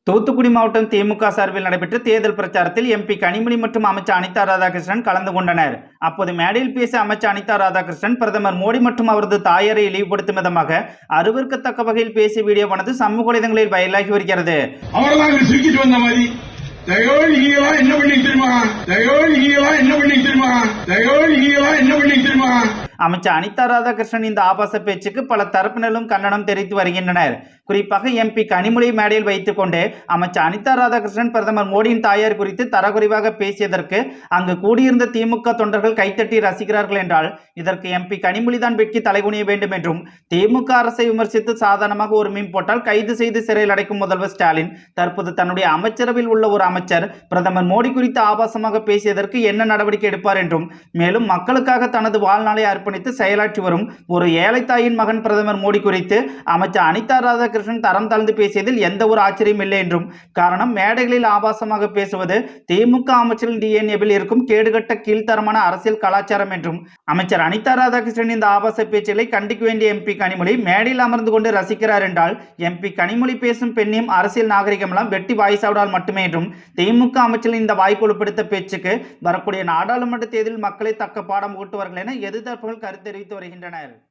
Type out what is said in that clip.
தூத்துக்குடி மாவட்டம் திமுக சார்பில் நடைபெற்ற தேர்தல் பிரச்சாரத்தில் எம்பி கனிமொழி மற்றும் அமைச்சர் அனிதா ராதாகிருஷ்ணன் கலந்து கொண்டனர். அப்போது மேடையில் பேசிய அமைச்சர் அனிதா ராதாகிருஷ்ணன் பிரதமர் மோடி மற்றும் அவரது தாயாரை இழிவுபடுத்தும் விதமாக அருவருக்கத்தக்க வகையில் பேசிய வீடியோவானது சமூக வலைதளங்களில் வைரலாகி வருகிறது. அமைச்சர் அனிதா ராதாகிருஷ்ணன் இந்த ஆபாச பேச்சுக்கு பல தரப்பினரும் கண்டனம் தெரிவித்து வருகின்றனர். குறிப்பாக எம்பி கனிமொழி மேடையில் வைத்துக் கொண்டு அமைச்சர் அனிதா ராதாகிருஷ்ணன் பிரதமர் மோடியின் தாயார் குறித்து தரக்குறைவாக பேசியதற்கு அங்கு கூடியிருந்த திமுக தொண்டர்கள் கைத்தட்டி ரசிக்கிறார்கள் என்றால் இதற்கு எம்பி கனிமொழி தான் வெட்கி தலைகுனிய வேண்டும் என்றும், திமுக அரசை விமர்சித்து சாதாரணமாக ஒரு மீம் போட்டால் கைது செய்து சிறையில் அடைக்கும் முதல்வர் ஸ்டாலின் தற்போது தன்னுடைய அமைச்சரவையில் உள்ள ஒரு அமைச்சர் பிரதமர் மோடி குறித்து ஆபாசமாக பேசியதற்கு என்ன நடவடிக்கை எடுப்பார் என்றும், மேலும் மக்களுக்காக தனது வாழ்நாளை அர்ப்பணித்து செயலாற்றி வரும் ஒரு ஏழை தாயின் மகன் பிரதமர் மோடி குறித்து அமைச்சர் அனிதா ராதாகிருஷ்ணன் தரம் தாழ்ந்து பேசியதில் எந்த ஒரு ஆச்சரியம் இல்லை என்றும், காரணம் மேடைகளில் ஆபாசமாக பேசுவது திமுக அமைச்சரின் டிஎன்ஏவில் இருக்கும் கேடுகட்ட கீழ்த்தரமான அரசியல் கலாச்சாரம் என்றும், அமைச்சர் அனிதா ராதாகிருஷ்ணன் இந்த ஆபாச பேச்சுகளை கண்டிக்க வேண்டிய எம்பி கனிமொழி மேடையில் அமர்ந்து கொண்டு ரசிக்கிறார் என்றால் எம்பி கனிமொழி பேசும் பெண்ணியம் அரசியல் நாகரிகம் எல்லாம் வெட்டி வாய்சாவிடால் மட்டுமே என்றும், திமுக அமைச்சரின் இந்த வாய்ப்புழுப்படுத்த பேச்சுக்கு வரக்கூடிய நாடாளுமன்ற தேர்தலில் மக்களை தக்க பாடம் ஊட்டுவார்கள் என எதிர்த்தரப்புகள் கருத்து தெரிவித்து வருகின்றனர்.